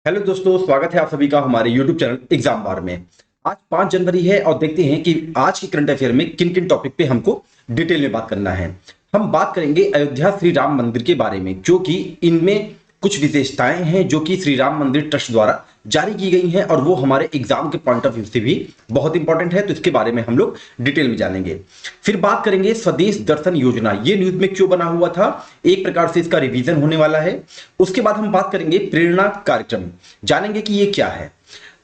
Hello दोस्तों, स्वागत है आप सभी का हमारे YouTube चैनल एग्जाम बार में। आज 5 जनवरी है और देखते हैं कि आज के करंट अफेयर में किन किन टॉपिक पे हमको डिटेल में बात करना है। हम बात करेंगे अयोध्या श्री राम मंदिर के बारे में, जो कि इनमें कुछ विशेषताएं हैं जो कि श्री राम मंदिर ट्रस्ट द्वारा जारी की गई हैं और वो हमारे एग्जाम के पॉइंट ऑफ व्यू से भी बहुत इंपॉर्टेंट है, तो इसके बारे में हम लोग डिटेल में जानेंगे। फिर बात करेंगे स्वदेश दर्शन योजना, ये न्यूज में क्यों बना हुआ था, एक प्रकार से इसका रिवीजन होने वाला है। उसके बाद हम बात करेंगे प्रेरणा कार्यक्रम, जानेंगे कि ये क्या है।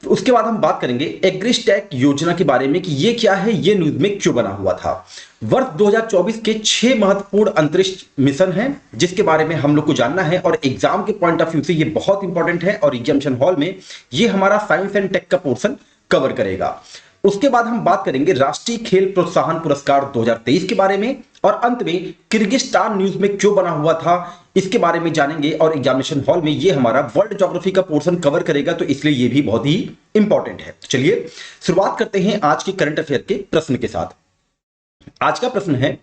उसके बाद हम बात करेंगे एग्रीस्टैक योजना के बारे में कि ये क्या है, ये न्यूज में क्यों बना हुआ था। वर्ष 2024 के 6 महत्वपूर्ण अंतरिक्ष मिशन हैं जिसके बारे में हम लोग को जानना है और एग्जाम के पॉइंट ऑफ व्यू से ये बहुत इंपॉर्टेंट है और एग्जामिनेशन हॉल में ये हमारा साइंस एंड टेक का पोर्शन कवर करेगा। उसके बाद हम बात करेंगे राष्ट्रीय खेल प्रोत्साहन पुरस्कार 2023 के बारे में और अंत में किर्गिस्तान न्यूज में क्यों बना हुआ था इसके बारे में जानेंगे और एग्जामिनेशन हॉल में ये हमारा वर्ल्ड ज्योग्राफी का पोर्शन कवर करेगा, तो इसलिए ये भी बहुत ही इंपॉर्टेंट है। तो चलिए शुरुआत करते हैं आज के करंट अफेयर के प्रश्न के साथ। आज का प्रश्न है,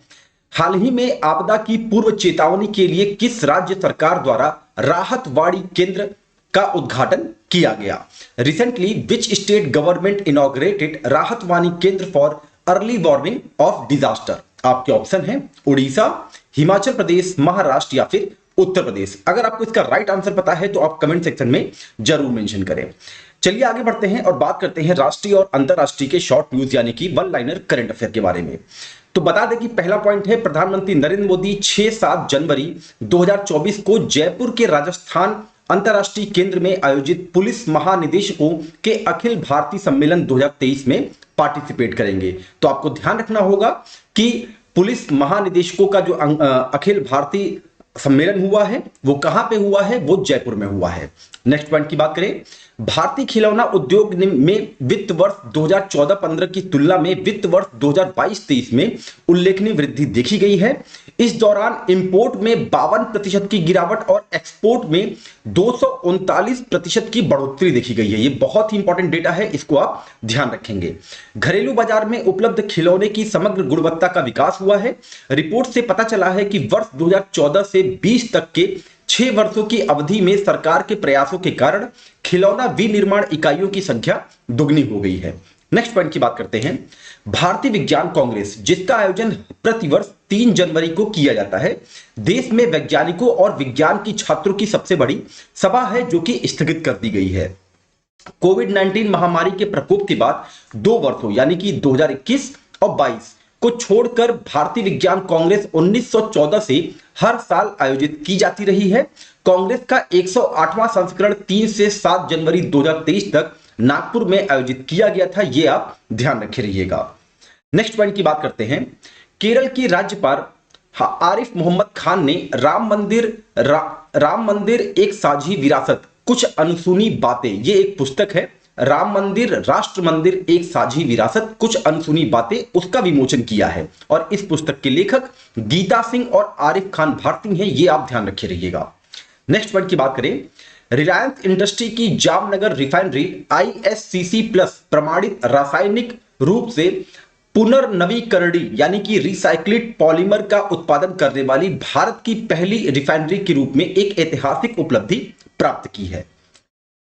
हाल ही में आपदा की पूर्व चेतावनी के लिए किस राज्य सरकार द्वारा राहत वाणी केंद्र का उद्घाटन किया गया? Recently which state government inaugurated राहत वाणी केंद्र for early warning of disaster? आपके ऑप्शन है उड़ीसा, हिमाचल प्रदेश, महाराष्ट्र या फिर उत्तर प्रदेश। अगर आपको इसका राइट आंसर पता है तो आप कमेंट सेक्शन में जरूर मेंशन करें। चलिए आगे बढ़ते हैं और बात करते हैं राष्ट्रीय और अंतरराष्ट्रीय के शॉर्ट न्यूज यानी कि वन लाइनर करंट अफेयर के बारे में। तो बता दें कि पहला पॉइंट है, प्रधानमंत्री नरेंद्र मोदी 6-7 जनवरी 2024 को जयपुर के राजस्थान अंतरराष्ट्रीय केंद्र में आयोजित पुलिस महानिदेशकों के अखिल भारतीय सम्मेलन 2023 में पार्टिसिपेट करेंगे। तो आपको ध्यान रखना होगा कि पुलिस महानिदेशकों का जो अखिल भारतीय सम्मेलन हुआ है वो कहां पे हुआ है, वो जयपुर में हुआ है। नेक्स्ट पॉइंट की बात करें, भारतीय खिलौना उद्योग में वित्त वर्ष 2014-15 की तुलना में वित्त वर्ष 2022-23 में उल्लेखनीय वृद्धि देखी गई है। इस दौरान इंपोर्ट में 52% की गिरावट और एक्सपोर्ट में 239% की बढ़ोतरी देखी गई है। ये बहुत ही इंपॉर्टेंट डेटा है, इसको आप ध्यान रखेंगे। घरेलू बाजार में उपलब्ध खिलौने की समग्र गुणवत्ता का विकास हुआ है। रिपोर्ट से पता चला है कि वर्ष 2014 से 20 तक के 6 वर्षों की अवधि में सरकार के प्रयासों के कारण खिलौना विनिर्माण इकाइयों की संख्या दुगनी हो गई है। नेक्स्ट पॉइंट की बात करते हैं, भारतीय विज्ञान कांग्रेस जिसका आयोजन प्रतिवर्ष 3 जनवरी को किया जाता है, देश में वैज्ञानिकों और विज्ञान की छात्रों की सबसे बड़ी सभा है जो कि स्थगित कर दी गई है। कोविड-19 महामारी के प्रकोप के बाद 2 वर्षों यानी कि 2021 और 22 को छोड़कर भारतीय विज्ञान कांग्रेस 1914 से हर साल आयोजित की जाती रही है। कांग्रेस का 108वां संस्करण 3 से 7 जनवरी 2023 तक नागपुर में आयोजित किया गया था, ये आप ध्यान रखे रहिएगा। नेक्स्ट पॉइंट की बात करते हैं, केरल की राज्यपाल आरिफ मोहम्मद खान ने राम मंदिर एक साझी विरासत कुछ अनसुनी बातें, ये एक पुस्तक है, राम मंदिर राष्ट्र मंदिर एक साझी विरासत कुछ अनसुनी बातें, उसका विमोचन किया है और इस पुस्तक के लेखक गीता सिंह और आरिफ खान भारती हैं, ये आप ध्यान रखे रहिएगा। नेक्स्ट पॉइंट की बात करें, रिलायंस इंडस्ट्री की जामनगर रिफाइनरी ISCC प्लस प्रमाणित रासायनिक रूप से पुनर्नवीकरणीय यानी कि रिसाइक्लिड पॉलीमर का उत्पादन करने वाली भारत की पहली रिफाइनरी के रूप में एक ऐतिहासिक उपलब्धि प्राप्त की है।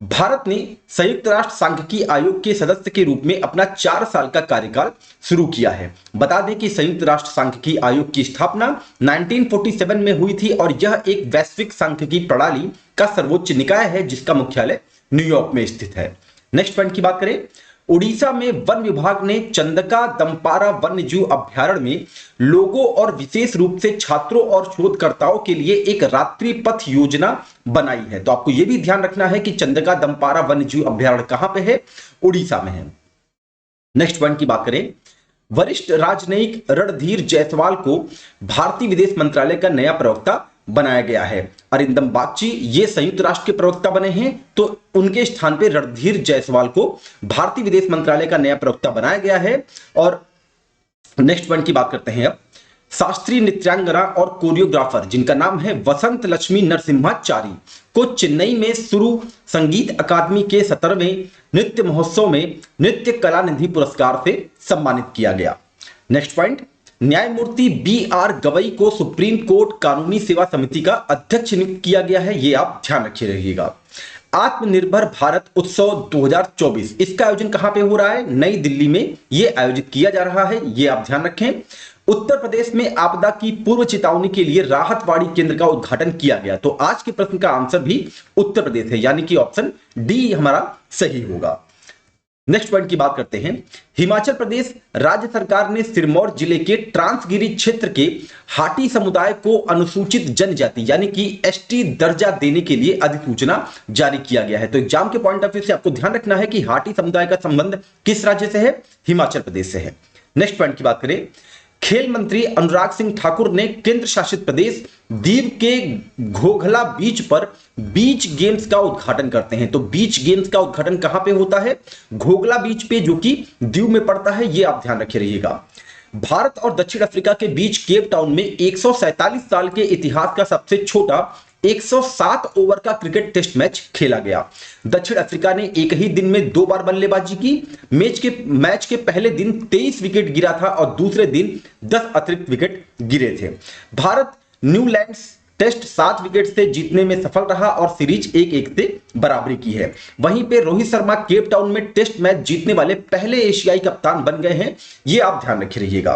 भारत ने संयुक्त राष्ट्र सांख्यिकी आयोग के सदस्य के रूप में अपना 4 साल का कार्यकाल शुरू किया है। बता दें कि संयुक्त राष्ट्र सांख्यिकी आयोग की स्थापना 1947 में हुई थी और यह एक वैश्विक सांख्यिकी प्रणाली का सर्वोच्च निकाय है जिसका मुख्यालय न्यूयॉर्क में स्थित है। नेक्स्ट पॉइंट की बात करें, उड़ीसा में वन विभाग ने चंदका दंपारा वन्यजीव अभ्यारण्य में लोगों और विशेष रूप से छात्रों और शोधकर्ताओं के लिए एक रात्रि पथ योजना बनाई है। तो आपको यह भी ध्यान रखना है कि चंदका दंपारा वन्यजीव अभ्यारण्य कहां पे है, उड़ीसा में है। नेक्स्ट पॉइंट की बात करें, वरिष्ठ राजनयिक रणधीर जायसवाल को भारतीय विदेश मंत्रालय का नया प्रवक्ता बनाया गया है। अरिंदम बागची ये संयुक्त राष्ट्र के प्रवक्ता बने हैं, तो उनके स्थान पे रणधीर जायसवाल को भारतीय विदेश मंत्रालय का नया प्रवक्ता बनाया गया है। और नेक्स्ट पॉइंट की बात करते हैं अब, शास्त्रीय नृत्यांगना और कोरियोग्राफर जिनका नाम है वसंत लक्ष्मी नरसिम्हाचारी को चेन्नई में शुरू संगीत अकादमी के 17वें नृत्य महोत्सव में नृत्य कला निधि पुरस्कार से सम्मानित किया गया। नेक्स्ट पॉइंट, न्यायमूर्ति BR गवई को सुप्रीम कोर्ट कानूनी सेवा समिति का अध्यक्ष नियुक्त किया गया है, ये आप ध्यान रखिए रहिएगा। आत्मनिर्भर भारत उत्सव 2024, इसका आयोजन कहां पे हो रहा है? नई दिल्ली में ये आयोजित किया जा रहा है, ये आप ध्यान रखें। उत्तर प्रदेश में आपदा की पूर्व चेतावनी के लिए राहतवाड़ी केंद्र का उद्घाटन किया गया। तो आज के प्रश्न का आंसर भी उत्तर प्रदेश है, यानी कि ऑप्शन डी हमारा सही होगा। नेक्स्ट पॉइंट की बात करते हैं। हिमाचल प्रदेश राज्य सरकार ने सिरमौर जिले के ट्रांसगिरी क्षेत्र के हाटी समुदाय को अनुसूचित जनजाति यानी कि एसटी दर्जा देने के लिए अधिसूचना जारी किया गया है। तो एग्जाम के पॉइंट ऑफ व्यू से आपको ध्यान रखना है कि हाटी समुदाय का संबंध किस राज्य से है? हिमाचल प्रदेश से है। नेक्स्ट पॉइंट की बात करें। खेल मंत्री अनुराग सिंह ठाकुर ने केंद्र शासित प्रदेश दीव के घोघला बीच पर बीच गेम्स का उद्घाटन करते हैं। तो बीच गेम्स का उद्घाटन कहां पे होता है? घोघला बीच पे, जो कि दीव में पड़ता है, ये आप ध्यान रखे रहिएगा। भारत और दक्षिण अफ्रीका के बीच केप टाउन में 147 साल के इतिहास का सबसे छोटा 107 ओवर का क्रिकेट टेस्ट मैच खेला गया। दक्षिण अफ्रीका ने एक ही दिन में 2 बार बल्लेबाजी की। मैच के पहले दिन 23 विकेट गिरा था और दूसरे दिन 10 अतिरिक्त विकेट गिरे थे। भारत न्यूजीलैंड टेस्ट 7 विकेट से जीतने में सफल रहा और सीरीज 1-1 से बराबरी की है। वहीं पे रोहित शर्मा केप टाउन में टेस्ट मैच जीतने वाले पहले एशियाई कप्तान बन गए हैं, ये आप ध्यान रखे रहिएगा।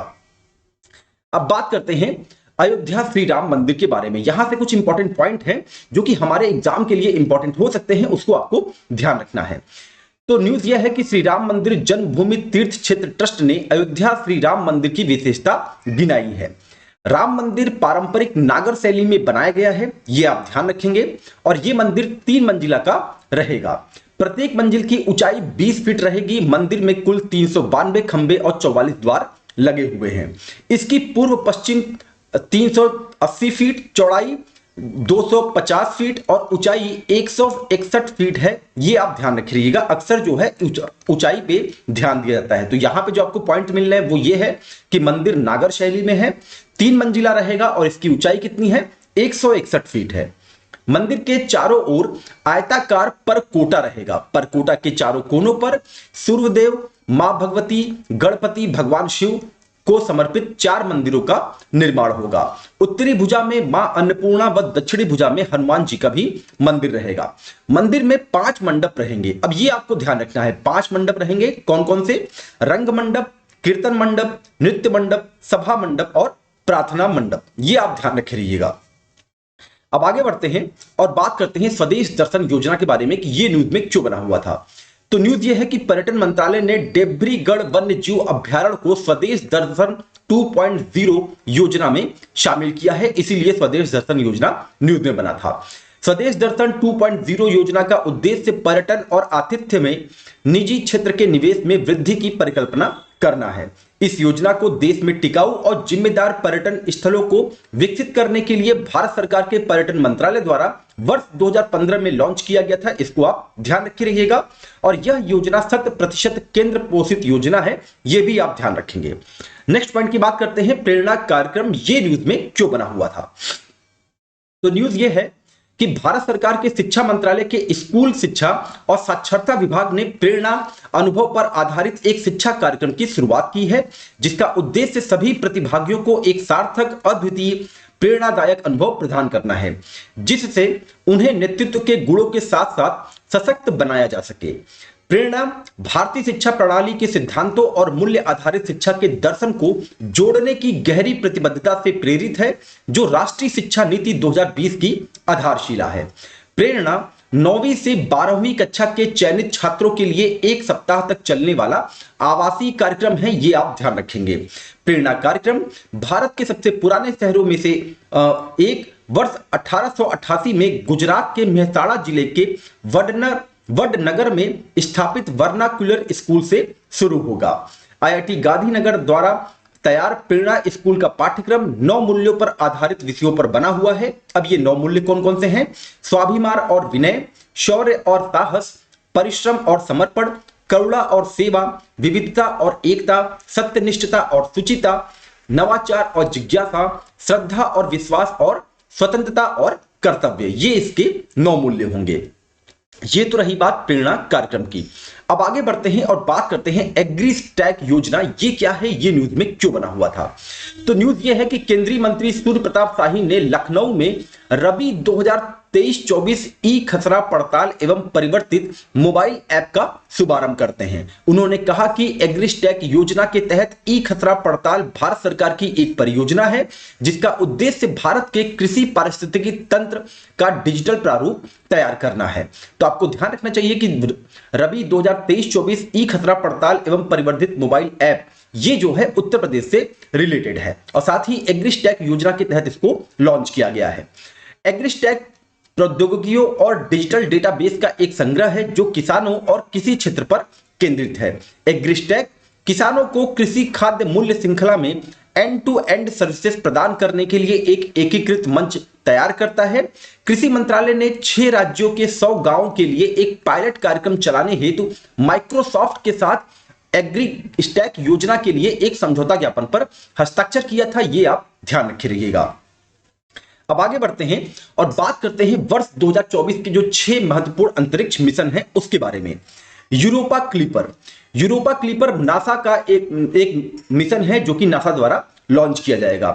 अब बात करते हैं अयोध्या श्री राम मंदिर के बारे में। यहां से कुछ इंपॉर्टेंट पॉइंट हैं जो कि हमारे एग्जाम के लिए इंपॉर्टेंट हो सकते हैं, उसको आपको ध्यान रखना है। तो न्यूज यह है कि श्री राम मंदिर जन्मभूमि तीर्थ क्षेत्र ट्रस्ट ने अयोध्या श्री राम मंदिर की विशेषता गिनाई है। राम मंदिर पारंपरिक नागर शैली में बनाया गया है, ये आप ध्यान रखेंगे। और ये मंदिर 3 मंजिला का रहेगा। प्रत्येक मंजिल की ऊंचाई 20 फीट रहेगी। मंदिर में कुल 392 खंबे और 44 द्वार लगे हुए हैं। इसकी पूर्व पश्चिम 380 फीट, चौड़ाई 250 फीट और ऊंचाई 161 फीट है, ये आप ध्यान रखिएगा। अक्सर जो है ऊंचाई पे ध्यान दिया जाता है। तो यहां पे जो आपको पॉइंट मिल रहा है वो ये है कि मंदिर नागर शैली में है, 3 मंजिला रहेगा और इसकी ऊंचाई कितनी है? 161 फीट है। मंदिर के चारों ओर आयताकार परकोटा रहेगा। परकोटा के चारों कोनों पर सूर्यदेव, मां भगवती, गणपति, भगवान शिव को समर्पित 4 मंदिरों का निर्माण होगा। उत्तरी भुजा में मां अन्नपूर्णा व दक्षिणी भुजा में हनुमान जी का भी मंदिर रहेगा। मंदिर में 5 मंडप रहेंगे। अब ये आपको ध्यान रखना है, 5 मंडप रहेंगे। कौन कौन से? रंग मंडप, कीर्तन मंडप, नृत्य मंडप, सभा मंडप और प्रार्थना मंडप, ये आप ध्यान रखे रहिएगा। अब आगे बढ़ते हैं और बात करते हैं स्वदेश दर्शन योजना के बारे में कि ये न्यूज में क्यों बना हुआ था। तो न्यूज ये है कि पर्यटन मंत्रालय ने डेब्रीगढ़ वन्य जीव अभ्यारण्य को स्वदेश दर्शन 2.0 योजना में शामिल किया है, इसीलिए स्वदेश दर्शन योजना न्यूज में बना था। स्वदेश दर्शन 2.0 योजना का उद्देश्य पर्यटन और आतिथ्य में निजी क्षेत्र के निवेश में वृद्धि की परिकल्पना करना है। इस योजना को देश में टिकाऊ और जिम्मेदार पर्यटन स्थलों को विकसित करने के लिए भारत सरकार के पर्यटन मंत्रालय द्वारा वर्ष 2015 में लॉन्च किया गया था। इसको आप ध्यान रखे रहिएगा। और यह योजना 100% केंद्र पोषित योजना है, यह भी आप ध्यान रखेंगे। नेक्स्ट पॉइंट की बात करते हैं, प्रेरणा कार्यक्रम ये न्यूज में क्यों बना हुआ था। तो न्यूज ये है कि भारत सरकार के शिक्षा मंत्रालय के स्कूल शिक्षा और साक्षरता विभाग ने प्रेरणा अनुभव पर आधारित एक शिक्षा कार्यक्रम की शुरुआत की है, जिसका उद्देश्य सभी प्रतिभागियों को एक सार्थक, अद्वितीय, प्रेरणादायक अनुभव प्रदान करना है, जिससे उन्हें नेतृत्व के गुणों के साथ साथ सशक्त बनाया जा सके। प्रेरणा भारतीय शिक्षा प्रणाली के सिद्धांतों और मूल्य आधारित शिक्षा के दर्शन को जोड़ने की गहरी प्रतिबद्धता से प्रेरित है, जो राष्ट्रीय शिक्षा नीति 2020 की आधारशिला है। प्रेरणा 9वीं से 12वीं कक्षा के चयनित छात्रों के लिए 1 सप्ताह तक चलने वाला आवासीय कार्यक्रम है, ये आप ध्यान रखेंगे। प्रेरणा कार्यक्रम भारत के सबसे पुराने शहरों में से एक वर्ष 1888 में गुजरात के मेहसाणा जिले के वडनगर में स्थापित वर्नाक्युलर स्कूल से शुरू होगा। आईआईटी गांधीनगर द्वारा तैयार प्रेरणा स्कूल का पाठ्यक्रम 9 मूल्यों पर आधारित विषयों पर बना हुआ है। अब ये 9 मूल्य कौन कौन से हैं? स्वाभिमान और विनय, शौर्य और साहस, परिश्रम और समर्पण, करुणा और सेवा, विविधता और एकता, सत्यनिष्ठता और शुचिता, नवाचार और जिज्ञासा, श्रद्धा और विश्वास और स्वतंत्रता और कर्तव्य, ये इसके 9 मूल्य होंगे। ये तो रही बात प्रेरणा कार्यक्रम की। अब आगे बढ़ते हैं और बात करते हैं एग्री स्टैक योजना, ये क्या है, ये न्यूज में क्यों बना हुआ था। तो न्यूज ये है कि केंद्रीय मंत्री सूर्य प्रताप शाही ने लखनऊ में रबी 2023-24 ई खसरा पड़ताल एवं परिवर्तित मोबाइल ऐप का शुभारंभ करते हैं। उन्होंने कहा कि एग्रीस्टैक योजना के तहत ई खसरा पड़ताल भारत सरकार की एक परियोजना है जिसका उद्देश्य भारत के कृषि पारिस्थितिकी तंत्र का डिजिटल प्रारूप तैयार करना है। तो आपको ध्यान रखना चाहिए कि रबी 2023-24 ई खसरा पड़ताल एवं परिवर्तित मोबाइल ऐप ये जो है उत्तर प्रदेश से रिलेटेड है और साथ ही एग्रीस्टैक योजना के तहत इसको लॉन्च किया गया है। एग्रीस्टैक प्रौद्योगिकियों और डिजिटल डेटाबेस का एक संग्रह है जो किसानों और कृषि क्षेत्र पर केंद्रित है। एग्रीस्टैक किसानों को कृषि खाद्य मूल्य श्रृंखला में एंड टू एंड सर्विसेज प्रदान करने के लिए एक एकीकृत मंच तैयार करता है। कृषि मंत्रालय ने 6 राज्यों के 100 गांवों के लिए एक पायलट कार्यक्रम चलाने हेतु माइक्रोसॉफ्ट के साथ एग्रीस्टैक योजना के लिए एक समझौता ज्ञापन पर हस्ताक्षर किया था। ये आप ध्यान रखिएगा। अब आगे बढ़ते हैं और बात करते हैं वर्ष 2024 के जो 6 महत्वपूर्ण अंतरिक्ष मिशन है उसके बारे में। यूरोपा क्लिपर नासा का एक मिशन है जो कि नासा द्वारा लॉन्च किया जाएगा।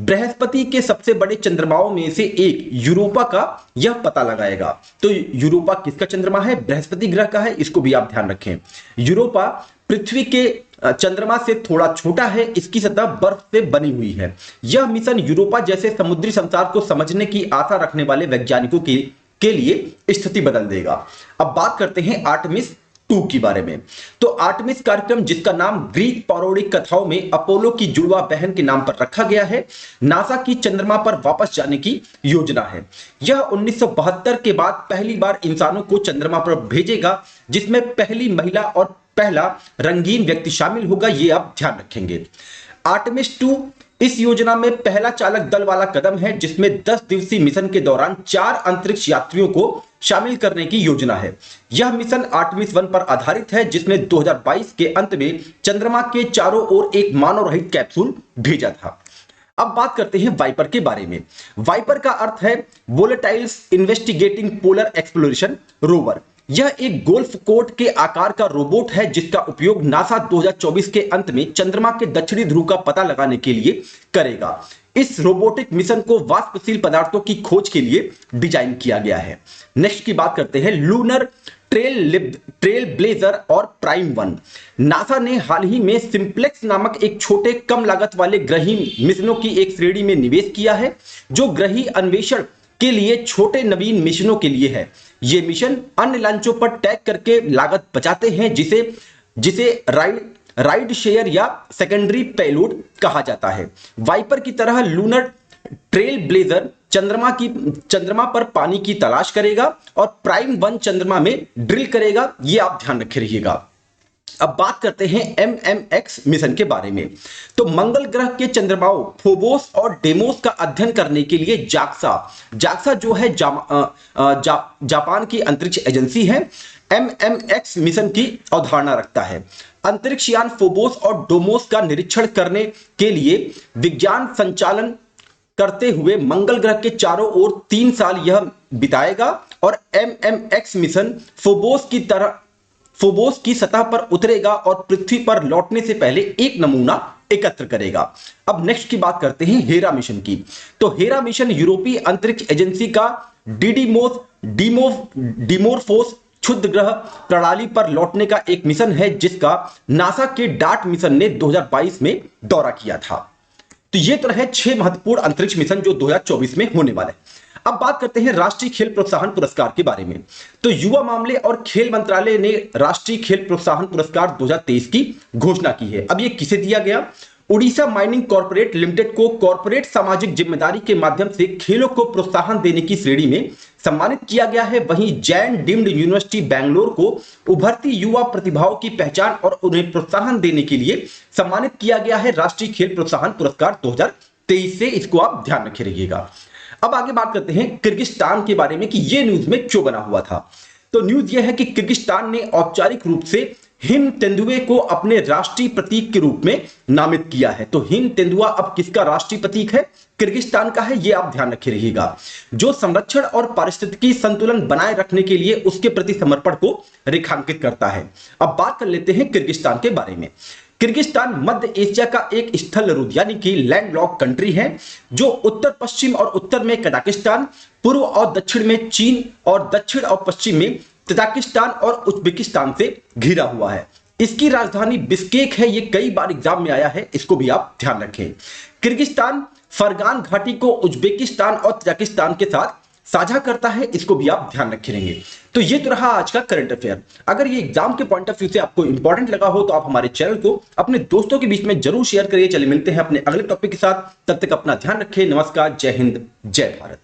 बृहस्पति के सबसे बड़े चंद्रमाओं में से एक यूरोपा का यह पता लगाएगा। तो यूरोपा किसका चंद्रमा है? बृहस्पति ग्रह का है, इसको भी आप ध्यान रखें। यूरोपा पृथ्वी के चंद्रमा से थोड़ा छोटा है, इसकी सतह बर्फ से बनी हुई है। यह मिशन यूरोपा जैसे समुद्री संसार को समझने की आशा रखने वाले वैज्ञानिकों के लिए स्थिति बदल देगा। अब बात करते हैं आर्टेमिस 2 के बारे में। तो आर्टेमिस कार्यक्रम, जिसका नाम ग्रीक पौराणिक कथाओं में अपोलो की जुड़वा बहन के नाम पर रखा गया है, नासा की चंद्रमा पर वापस जाने की योजना है। यह 1972 के बाद पहली बार इंसानों को चंद्रमा पर भेजेगा, जिसमें पहली महिला और पहला रंगीन व्यक्ति शामिल होगा। ये आप ध्यान रखेंगे। आर्टेमिस 2 इस योजना में पहला चालक दल वाला कदम है, जिसमें 10 दिवसीय मिशन के दौरान 4 अंतरिक्ष यात्रियों को शामिल करने की योजना है। यह मिशन आर्टेमिस 1 पर आधारित है, जिसने 2022 के अंत में चंद्रमा के चारों ओर एक मानव रहित कैप्सूल भेजा था। अब बात करते हैं वाइपर के बारे में। वाइपर का अर्थ है volatiles investigating polar exploration rover. यह एक गोल्फ कोर्ट के आकार का रोबोट है जिसका उपयोग नासा 2024 के अंत में चंद्रमा के दक्षिणी ध्रुव का पता लगाने के लिए करेगा। इस रोबोटिक मिशन को वाष्पशील पदार्थों की खोज के लिए डिजाइन किया गया है। नेक्स्ट की बात करते हैं लूनर ट्रेल ब्लेजर और प्राइम 1। नासा ने हाल ही में सिंप्लेक्स नामक एक छोटे कम लागत वाले ग्रहीय मिशनों की एक श्रेणी में निवेश किया है जो ग्रही अन्वेषण के लिए छोटे नवीन मिशनों के लिए है। ये मिशन अन्य लॉन्चों पर टैग करके लागत बचाते हैं, जिसे राइड शेयर या सेकेंडरी पेलोड कहा जाता है। वाइपर की तरह लूनर ट्रेल ब्लेजर चंद्रमा पर पानी की तलाश करेगा और प्राइम 1 चंद्रमा में ड्रिल करेगा। ये आप ध्यान रखे रहिएगा। अब बात करते हैं MMX मिशन के बारे में। तो मंगल ग्रह के चंद्रमाओं फोबोस और डेमोस का अध्ययन करने के लिए जाक्सा जो है जापान की अंतरिक्ष एजेंसी है, MMX मिशन की अवधारणा रखता है। अंतरिक्ष यान फोबोस और डोमोस का निरीक्षण करने के लिए विज्ञान संचालन करते हुए मंगल ग्रह के चारों ओर 3 साल यह बिताएगा और MMX मिशन फोबोस की सतह पर उतरेगा और पृथ्वी पर लौटने से पहले एक नमूना एकत्र करेगा। अब नेक्स्ट की बात करते हैं हेरा मिशन की। तो हेरा मिशन यूरोपीय अंतरिक्ष एजेंसी का डिमोर्फोस क्षुद्र ग्रह प्रणाली पर लौटने का एक मिशन है जिसका नासा के डार्ट मिशन ने 2022 में दौरा किया था। तो ये तो है 6 महत्वपूर्ण अंतरिक्ष मिशन जो 2024 में होने वाले हैं। अब बात करते हैं राष्ट्रीय खेल प्रोत्साहन पुरस्कार के बारे में। तो युवा मामले और खेल मंत्रालय ने राष्ट्रीय खेल प्रोत्साहन पुरस्कार 2023 की घोषणा की है। अब ये किसे दिया गया? उड़ीसा माइनिंग कॉर्पोरेट लिमिटेड को कॉर्पोरेट सामाजिक जिम्मेदारी के माध्यम से खेलों को प्रोत्साहन देने की श्रेणी में सम्मानित किया गया है। वहीं जैन डीम्ड यूनिवर्सिटी बैंगलोर को उभरती युवा प्रतिभाओं की पहचान और उन्हें प्रोत्साहन देने के लिए सम्मानित किया गया है राष्ट्रीय खेल प्रोत्साहन पुरस्कार 2023 से। इसको आप ध्यान रखे रहिएगा। अब आगे बात करते हैं किर्गिस्तान के बारे में कि यह न्यूज में क्यों बना हुआ था। तो न्यूज यह है कि किर्गिस्तान ने औपचारिक रूप से हिम तेंदुए को अपने राष्ट्रीय प्रतीक के रूप में नामित किया है। तो हिम तेंदुआ अब किसका राष्ट्रीय प्रतीक है? किर्गिस्तान का है। यह आप ध्यान रखे रहिएगा, जो संरक्षण और पारिस्थितिकी संतुलन बनाए रखने के लिए उसके प्रति समर्पण को रेखांकित करता है। अब बात कर लेते हैं किर्गिस्तान के बारे में। किर्गिस्तान मध्य एशिया का एक स्थल रूध यानी कि लैंडलॉक कंट्री है, जो उत्तर पश्चिम और उत्तर में कजाकिस्तान, पूर्व और दक्षिण में चीन और दक्षिण और पश्चिम में तजाकिस्तान और उज्बेकिस्तान से घिरा हुआ है। इसकी राजधानी बिश्केक है। ये कई बार एग्जाम में आया है, इसको भी आप ध्यान रखें। किर्गिस्तान फरगान घाटी को उज्बेकिस्तान और तजाकिस्तान के साथ साझा करता है, इसको भी आप ध्यान रखे रहेंगे। तो ये तो रहा आज का करंट अफेयर। अगर ये एग्जाम के पॉइंट ऑफ व्यू से आपको इंपॉर्टेंट लगा हो तो आप हमारे चैनल को अपने दोस्तों के बीच में जरूर शेयर करिए। चलिए मिलते हैं अपने अगले टॉपिक के साथ, तब तक अपना ध्यान रखें। नमस्कार, जय हिंद, जय भारत।